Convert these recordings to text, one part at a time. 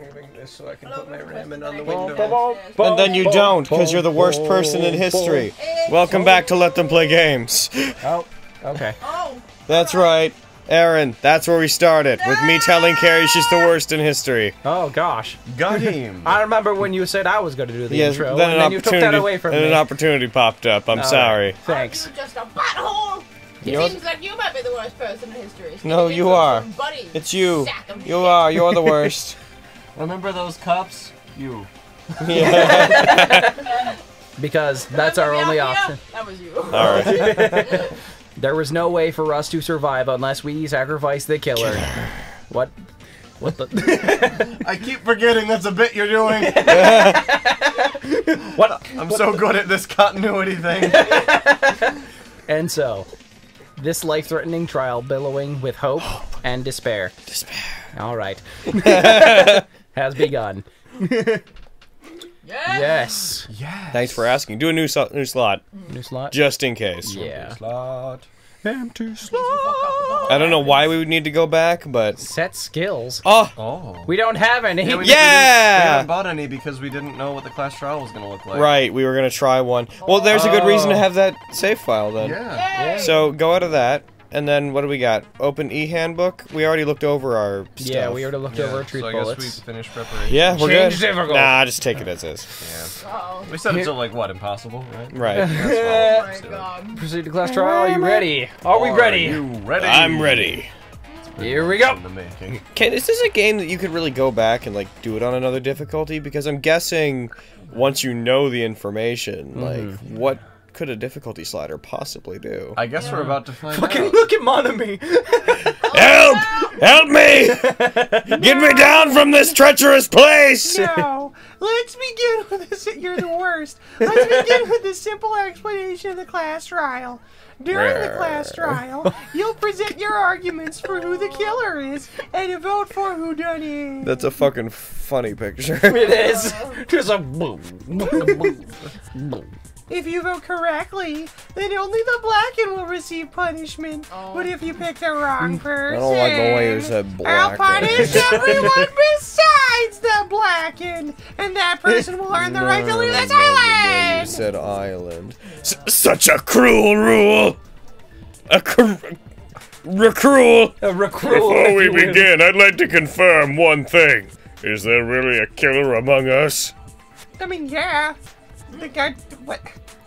moving this so I can put my ramen on the window. And then you don't, because you're the worst person in history. Welcome back to Let Them Play Games. Oh, okay. That's right. Aaron, that's where we started, with me telling Carrie she's the worst in history. Oh, gosh. Got him. I remember when you said I was going to do the intro, then and then you took that away from me. an opportunity popped up. I'm sorry. Thanks. Are you just a butthole? It seems like you might be the worst person in history. No, you are. It's you. You are. You're the worst. Remember those cups? You. Yeah. Because that's our only option. That was you. Alright. There was no way for us to survive unless we sacrificed the killer. What? What the? I keep forgetting that's a bit you're doing. What? I'm so good at this continuity thing. And so, this life-threatening trial billowing with hope and despair. Alright. Has begun. Yes. Yes. Thanks for asking. Do a new slot. New slot? Just in case. Yeah. Slot. Empty slot. I don't know why we would need to go back, but... Set skills. Oh. We don't have any. Yeah! We haven't bought any because we didn't know what the class trial was going to look like. Right, we were going to try one. Well, there's a good reason to have that save file, then. Yeah. So, go out of that, and then what do we got? Open e-handbook? We already looked over our stuff. Yeah, we already looked over our truth so I bullets. guess we finished preparation. Yeah, we're Change good. difficult. Nah, just take it as is. Uh-oh. We said it's like, what, impossible, right? Right. Oh my god. Proceed to class trial. Are you ready? Are we ready? Are you ready? I'm ready. Here we go. In the making. Is this a game that you could really go back and, like, do it on another difficulty? Because I'm guessing once you know the information, like, what could a difficulty slider possibly do? I guess we're about to find Fucking out. look at Monami. Help! Help me! Get me down from this treacherous place! No, let's begin with this. You're the worst. Let's begin with the simple explanation of the class trial. During the class trial, you'll present your arguments for who the killer is and vote for who done it. That's a fucking funny picture. It is. Just a boom. If you vote correctly, then only the blackened will receive punishment. But if you pick the wrong person, I don't like the way you said I'll blackened. punish everyone besides the blackened, and that person will earn the right to leave this You island. said island. Such a cruel rule! Cruel! A recruit. Before we begin, I'd like to confirm one thing. Is there really a killer among us? I mean, yeah. The guy. What?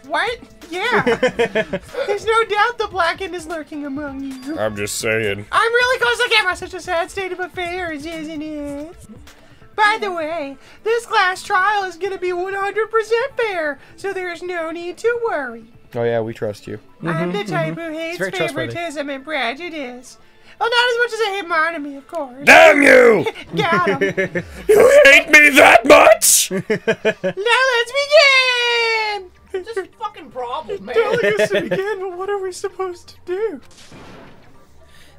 What? Yeah. There's no doubt the blackened is lurking among you. I'm just saying. I'm really close to the camera. Such a sad state of affairs, isn't it? By the way, this class trial is going to be 100% fair, so there's no need to worry. Oh yeah, we trust you. I'm the type who hates very trustworthy. favoritism and prejudice. Well, not as much as I hate Monami, of course. Damn you! Got him. You hate me that much? Now let's begin! Just a fucking problem, man. Telling us to begin, but what are we supposed to do?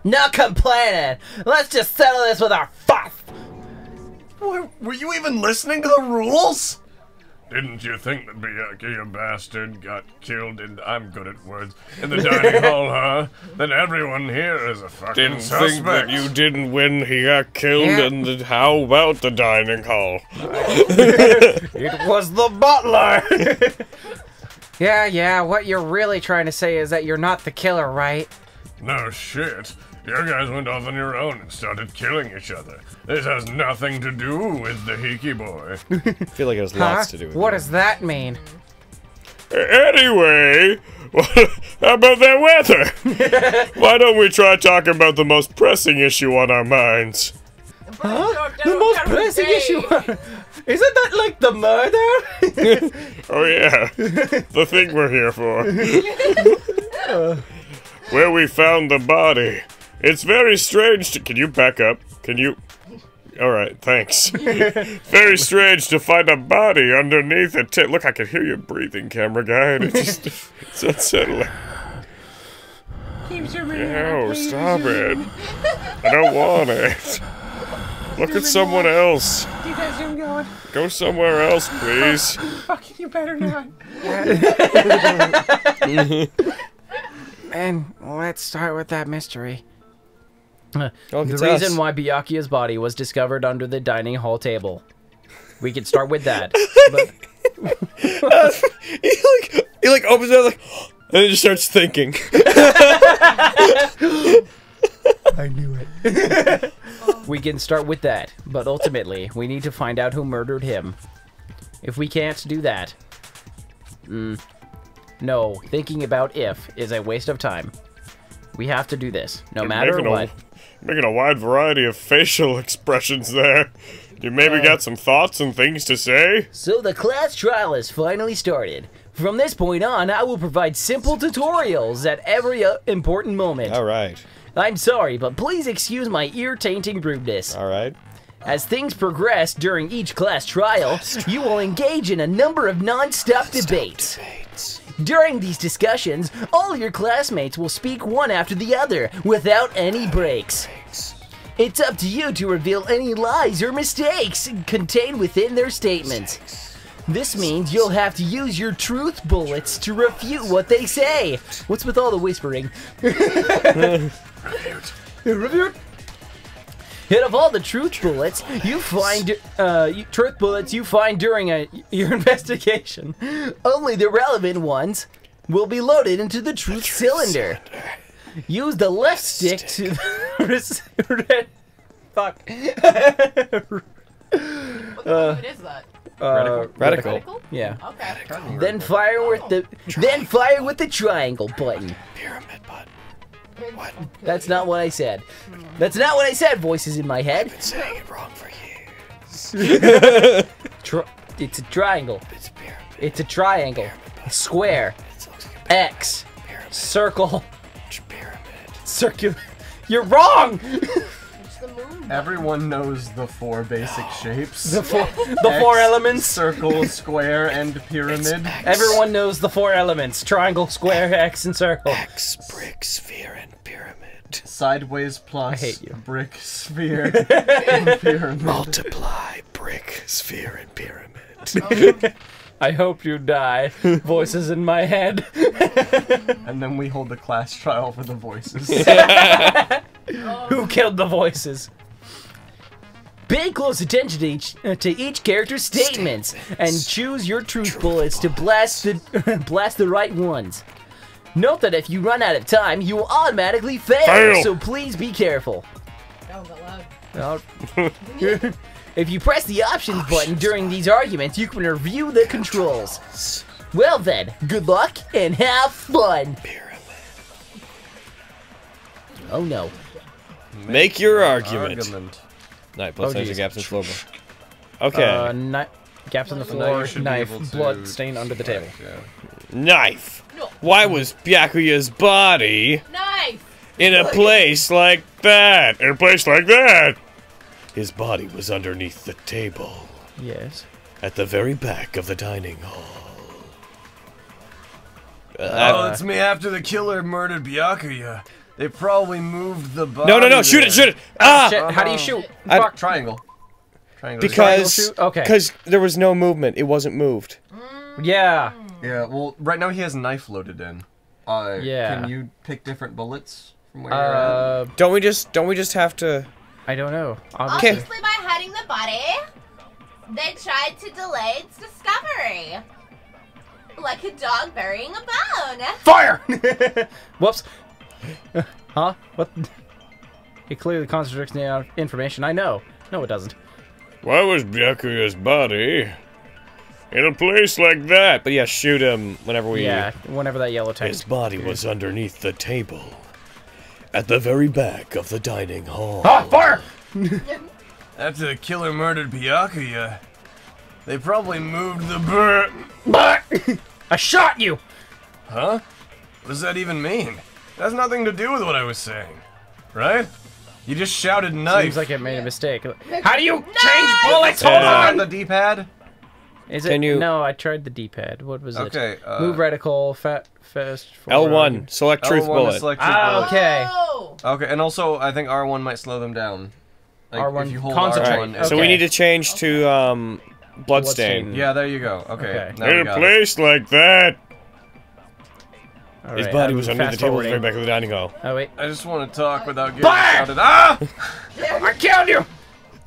No complaining. Let's just settle this with our fuss. Were you even listening to the rules? Didn't you think that Miyake, a bastard, got killed in, I'm good at words, in the dining hall, huh? Then everyone here is a fucking Didn't suspect. think that you didn't win, he got killed, and how about the dining hall? It was the butler. Yeah, what you're really trying to say is that you're not the killer, right? No shit. You guys went off on your own and started killing each other. This has nothing to do with the Hiki boy. I feel like it has lots to do with What it. does that mean? Anyway, how about that weather? Why don't we try talking about the most pressing issue on our minds? The most pressing issue. Isn't that like the murder? Oh yeah, the thing we're here for. Where we found the body. It's very strange to— can you back up? Can you— alright, thanks. Very strange to find a body underneath a tent. Look, I can hear you breathing, camera guy, and it's unsettling. Keeps your man No, out, stop please. it. I don't want it. Look at someone else. Keep that zoom going. Go somewhere else, please. Fucking, you better not. And let's start with that mystery. Oh, The it's reason us. why Byakuya's body was discovered under the dining hall table. We can start with that. But he like opens it up like, and then just starts thinking. I knew it. We can start with that, but ultimately, we need to find out who murdered him. If we can't do that... no, thinking about if is a waste of time. We have to do this, no matter what. Making a wide variety of facial expressions there. You maybe got some thoughts and things to say? So the class trial has finally started. From this point on, I will provide simple tutorials at every important moment. Alright. I'm sorry, but please excuse my ear-tainting rudeness. Alright. As things progress during each class trial, you will engage in a number of non-stop debates. During these discussions, all your classmates will speak one after the other, without any breaks. It's up to you to reveal any lies or mistakes contained within their statements. This means you'll have to use your truth bullets to refute what they say. What's with all the whispering? Refute. Hit of all the truth bullets you find, during your investigation, only the relevant ones will be loaded into the truth cylinder. Use the left stick to fuck. What is that? Radical. Yeah. Okay. Then fire with the triangle button. Pyramid button. What? That's not what I said. That's not what I said. Voices in my head. I've been saying it wrong for years. It's a triangle. It's a pyramid. It's a triangle. Square. It looks like a X. pyramid. Circle. Pyramid. Circular. You're wrong. It's the moon. Everyone knows the 4 basic shapes. The four elements. Circle, square, and pyramid. Everyone knows the 4 elements: triangle, square, X, and circle. X, brick, sphere, and pyramid. Sideways plus I hate you. brick, sphere, and pyramid. Multiply, brick, sphere, and pyramid. I hope you die. Voices in my head. And then we hold the class trial for the voices. Who killed the voices? Pay close attention to each character's statements and choose your truth bullets to blast the right ones. Note that if you run out of time, you will automatically fail, so please be careful. Oh, got loud. If you press the options button during these arguments, you can review the controls. Well then, good luck and have fun! Oh no. Make your argument. Knife, blood Oh, stains, and geez. gaps in the floor. Okay. Gaps in the Now floor, you should be knife, able to blood stain under the table. Knife. No. Why was Byakuya's body Knife. in a place like that? In a place like that! His body was underneath the table, Yes. at the very back of the dining hall. Oh, it's me after the killer murdered Byakuya. They probably moved the body. No, shoot it, shoot it! Ah! Shit, how do you shoot? I- Fuck. Triangle. Triangle. Because, shoot? Okay. because there was no movement, it wasn't moved. Yeah. Yeah, well, right now he has knife loaded in. Yeah. Can you pick different bullets from where you're at? Don't we just have to... I don't know. Obviously. Obviously, by hiding the body, they tried to delay its discovery. Like a dog burying a bone. Fire! Whoops. Huh? What? It clearly contradicts the information. I know. No, it doesn't. Why was Byakuya's body in a place like that? But yeah, shoot him whenever we... Yeah, whenever that yellow His text. body was underneath the table, at the very back of the dining hall. Ah, fire! After the killer murdered Byakuya, they probably moved the I shot you! Huh? What does that even mean? That has nothing to do with what I was saying, right? You just shouted knife. Seems like it made a mistake. How do you change bullets? Hold on on! the D-pad. Is it? Can you- No, I tried the D-pad. What was Okay, it? Move reticle, fast. L1, select truth L1 bullet. is select truth Ah, bullet. okay. Oh. Okay, and also I think R1 might slow them down. Like, R1, if you hold concentrate. R1, Okay. So we need to change to bloodstain. Bloodstain. Yeah, there you go. Okay. Okay. Now In we a got it. place like that! All His right, body I'm was under the fast table forwarding. right back of the dining hall. Oh wait. I just want to talk without getting Fire! shouted. Ah! I killed you!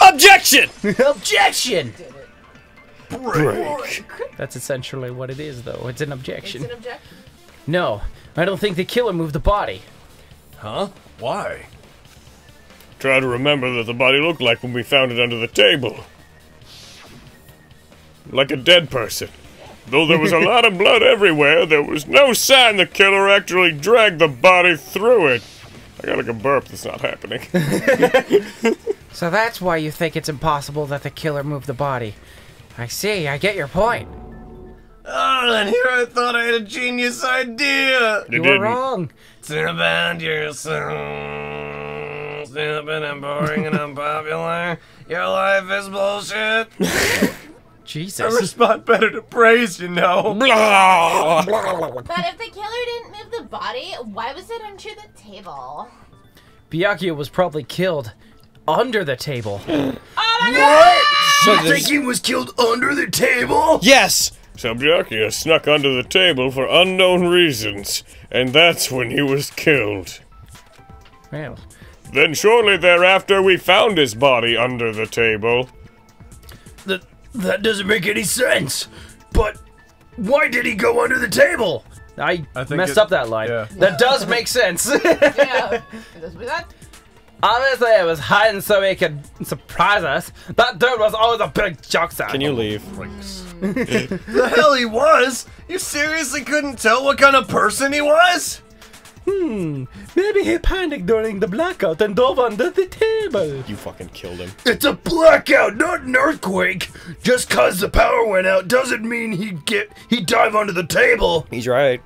Objection! Objection! Break. That's essentially what it is, though. It's an objection. It's an objection. No, I don't think the killer moved the body. Huh? Why? Try to remember that the body looked like when we found it under the table. Like a dead person. Though there was a lot of blood everywhere, there was no sign the killer actually dragged the body through it. I got like a burp that's not happening. So that's why you think it's impossible that the killer moved the body. I see, I get your point. Oh, and here I thought I had a genius idea. You were wrong. Turn about yourself. Stupid and boring and unpopular. Your life is bullshit. I Jesus. respond better to praise, you know. Blah! But if the killer didn't move the body, why was it under the table? Byakuya was probably killed under the table. Oh my god! So You think he was killed under the table? Yes! So Byakuya snuck under the table for unknown reasons, and that's when he was killed. Well, Then shortly thereafter we found his body under the table. that doesn't make any sense. But why did he go under the table? I think messed it- up that line. yeah. That does make sense. Yeah. Does that? Obviously, it was hiding so he could surprise us. That dude was always a big jokester. Can you leave? The hell he was? You seriously couldn't tell what kind of person he was? Maybe he panicked during the blackout and dove under the table. You fucking killed him. It's a blackout, not an earthquake. Just cause the power went out doesn't mean he'd dive under the table. He's right.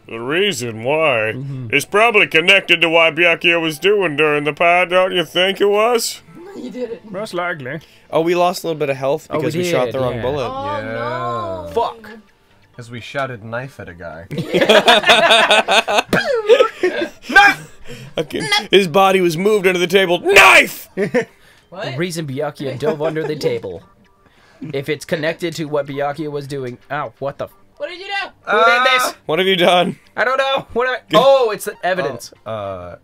The reason why is probably connected to why Byakuya was doing during the pod, don't you think it was? You did it. Most likely. Oh, we lost a little bit of health because we shot did, the wrong yeah. bullet. Oh no. Fuck. Because we shouted knife at a guy. Okay. His body was moved under the table. Knife! What? The reason Byakuya dove under the table. If it's connected to what Byakuya was doing. Ow, what the? What did you do? Who did this? What have you done? I don't know. Oh, it's the evidence.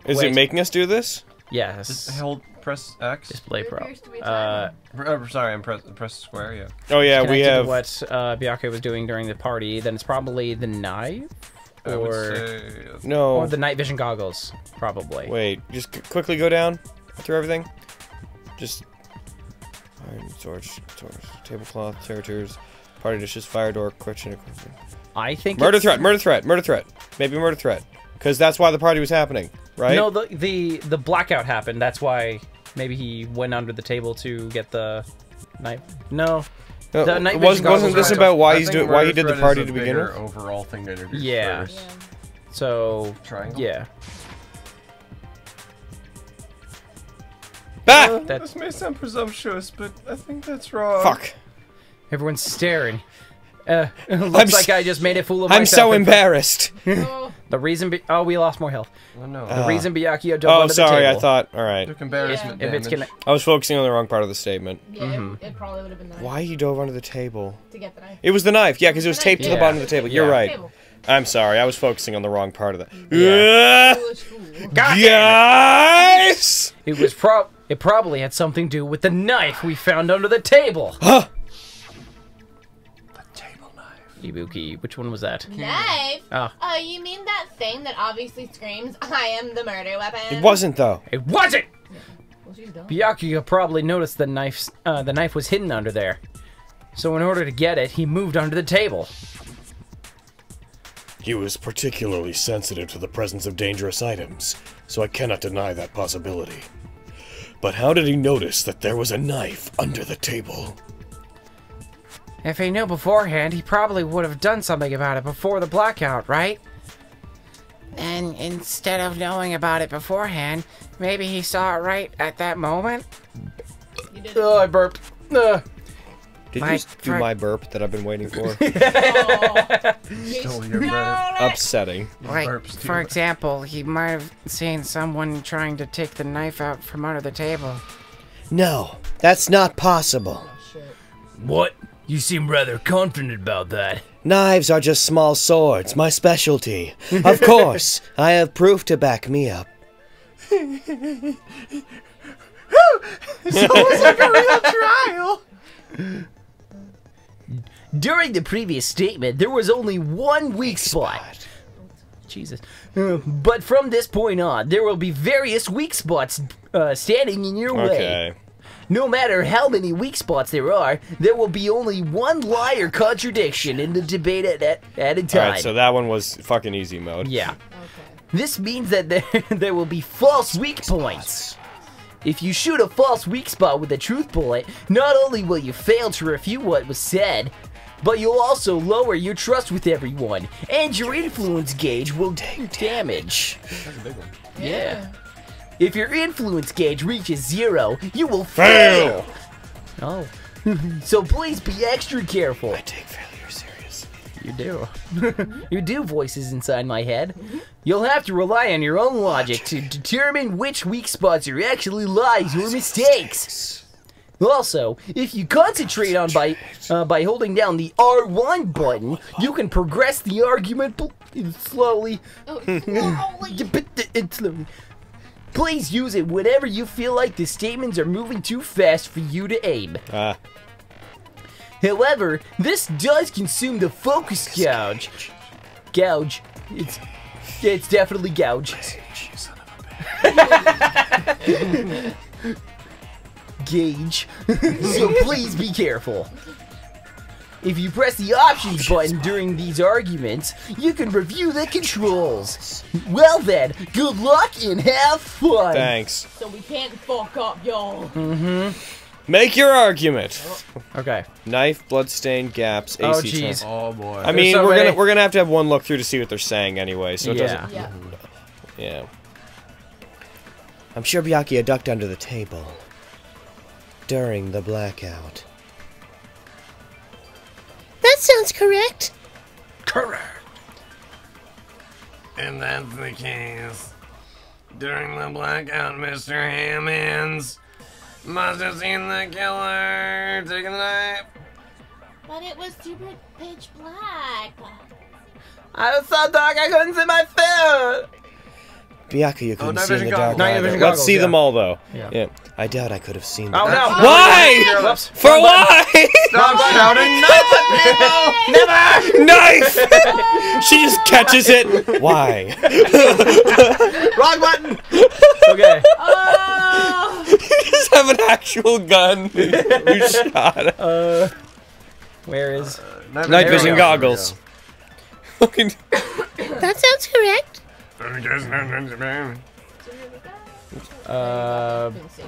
Is Wait. it making us do this? Yes. Hold, press X. Display There pro. appears to be a timer. Sorry, press square, yeah. Oh yeah, we Connected to have. what Byakuya was doing during the party, then it's probably the knife, I would or say... No. or the night vision goggles, probably. Wait, just quickly go down through everything. Just iron, torch, tablecloth, territories, party dishes, fire door, kitchen equipment. I think Murder it's- threat, murder threat, murder threat. Maybe murder threat, because that's why the party was happening, right? No, the blackout happened. That's why maybe he went under the table to get the knife. No. The night vision wasn't this goggles about why I he's think doing why he murder did the threat party is a to begin bigger with? overall thing to introduce Yeah. first. So Triangle? yeah. Bah! That's This may sound presumptuous, but I think that's wrong. Fuck! everyone's staring. Looks like I just made a fool of I'm myself. so embarrassed. Oh, The reason we lost more health. Oh no. The reason Byakuya dove Oh, under the sorry. table. I thought. All right. Took embarrassment if it's damage. gonna I was focusing on the wrong part of the statement. yeah, it probably would have been nice Why he dove under the table? to get the knife. It was the knife. Yeah, because it was taped to the Yeah. bottom of the table. You're Yeah. right. Table. I'm sorry. I was focusing on the wrong part of that. Foolish fool. Guys! It was it probably had something to do with the knife we found under the table. Huh? Ibuki, which one was that? Knife? Oh. Oh, you mean that thing that obviously screams, I am the murder weapon? It wasn't though. It wasn't. Well, she's dumb. Byakuya probably noticed the knife was hidden under there. So in order to get it, he moved under the table. He was particularly sensitive to the presence of dangerous items, so I cannot deny that possibility. But how did he notice that there was a knife under the table? If he knew beforehand, he probably would have done something about it before the blackout, right? And instead of knowing about it beforehand, maybe he saw it right at that moment? You did it. Oh, I burped. Did you Like, just do for- my burp that I've been waiting for? Stole your breath. Upsetting. Like, burps too. for example, he might have seen someone trying to take the knife out from under the table. No, that's not possible. What? You seem rather confident about that. Knives are just small swords, my specialty. Of course, I have proof to back me up. It's almost like a real trial. During the previous statement, there was only one weak spot. Jesus. But from this point on, there will be various weak spots standing in your way. Okay. No matter how many weak spots there will be only one lie or contradiction in the debate at a time. Alright, so that one was fucking easy mode. Yeah. Okay. This means that there will be false weak points. If you shoot a false weak spot with a truth bullet, not only will you fail to refute what was said, but you'll also lower your trust with everyone, and your influence gauge will take damage. That's a big one. Yeah. If your influence gauge reaches 0, you will fail. Oh. So please be extra careful. I take failure serious. You do. You do, voices inside my head. You'll have to rely on your own logic to determine which weak spots are actually lies or mistakes. Also, if you concentrate on by holding down the R1 button, you can progress the argument slowly. Slowly. Please use it whenever you feel like the statements are moving too fast for you to aim. However, this does consume the focus gauge. Gouge. It's definitely gouge. Gauge. So please be careful. If you press the options button during these arguments, you can review the controls. Well then, good luck and have fun. Thanks. So we can't fuck up, y'all. Make your argument. Okay. Knife, bloodstained gaps, Oh AC jeez. turn. Oh boy. I mean, so we're gonna have to have one look through to see what they're saying anyway, so it doesn't. Yeah. Yeah. I'm sure Byakuya ducked under the table during the blackout. That sounds correct. Correct. And that's the case. During the blackout, Mr. Hammonds must have seen the killer take a knife. But it was super pitch black. I was so dark I couldn't see my food. Byakuya couldn't night see in vision the dark goggles. Night either. vision Let's goggles, see yeah. them all though. Yeah. I doubt I could have seen them. Oh no. Why? Whoops. For why? Stop shouting knife at people! Never! Knife! She just catches it. Why? Wrong button! Okay. Oh! You just have an actual gun. You shot. Where is? Night There we vision go. goggles. Fucking. That sounds correct.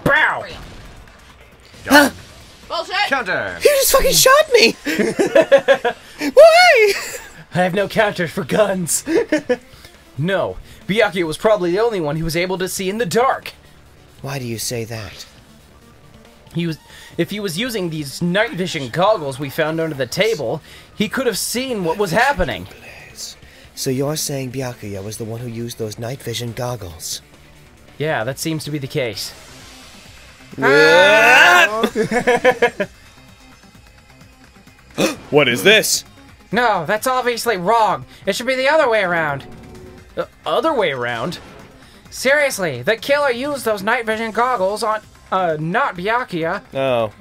Bow! Bullshit! Counter! You just fucking shot me. Why? I have no counters for guns. No, Byakuya was probably the only one who was able to see in the dark. Why do you say that? If he was using these night vision goggles we found under the table, he could have seen what was happening. So you're saying Byakuya was the one who used those night vision goggles? Yeah, that seems to be the case. What is this? No, that's obviously wrong. It should be the other way around. Other way around? Seriously, the killer used those night vision goggles on, not Byakuya. Oh.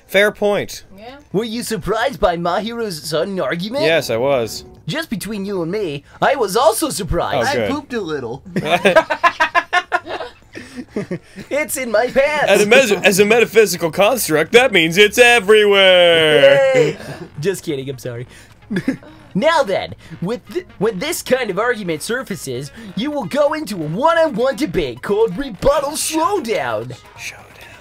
Fair point. Yeah. Were you surprised by Mahiro's sudden argument? Yes, I was. Just between you and me, I was also surprised. Oh, good. Pooped a little. It's in my pants. As a metaphysical construct, that means it's everywhere. Yay. Just kidding, I'm sorry. Now then, when this kind of argument surfaces, you will go into a one-on-one debate called Rebuttal Showdown.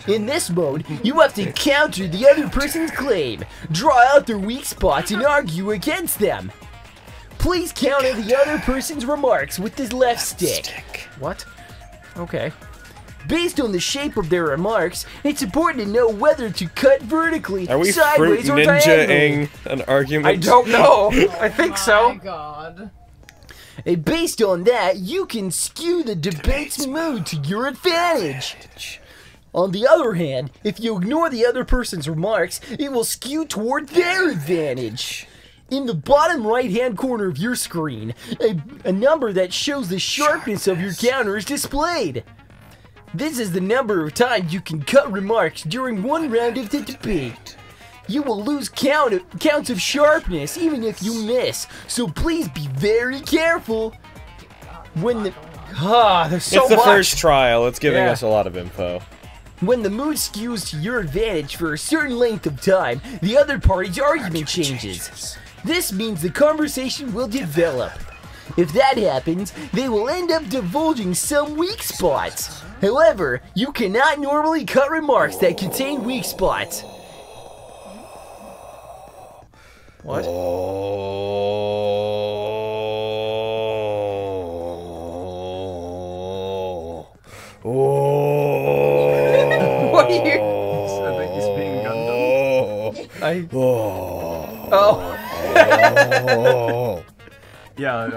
In this mode, you have to counter the other person's claim, draw out their weak spots, and argue against them. Please counter the other person's remarks with the left stick. What? Okay. Based on the shape of their remarks, it's important to know whether to cut vertically, Are we fruit sideways, or diagonally. ninja-ing an argument? I don't know. I think Oh so. my god. And based on that, you can skew the debate's mood to your advantage. On the other hand, if you ignore the other person's remarks, it will skew toward their advantage. In the bottom right-hand corner of your screen, a number that shows the sharpness of your counter is displayed. This is the number of times you can cut remarks during one round of the debate. You will lose counts of sharpness even if you miss, so please be very careful. When the... there's so much! It's the first trial, it's giving Yeah. us a lot of info. When the mood skews to your advantage for a certain length of time, the other party's argument changes. This means the conversation will develop. If that happens, they will end up divulging some weak spots. However, you cannot normally cut remarks that contain weak spots. What? What are you? I think he's being Gundam. Oh. Yeah.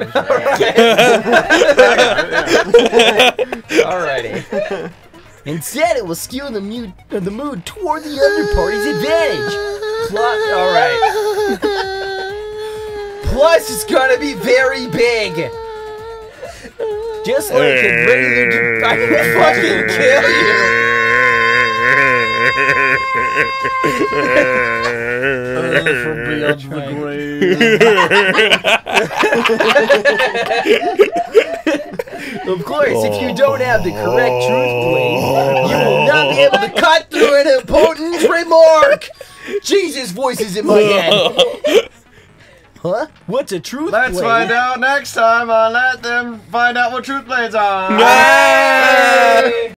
Alrighty. Instead, it will skew the mood toward the other party's advantage. Alright. Plus, it's gonna be very big. Just like a regular I will fucking kill you. Of course, if you don't have the correct truth blade, you will not be able to cut through an opponent's remark. Jesus, voices in my head. Huh? What's a truth blade? Let's find out next time on Let Them Find Out What Truth Blades Are. Yay!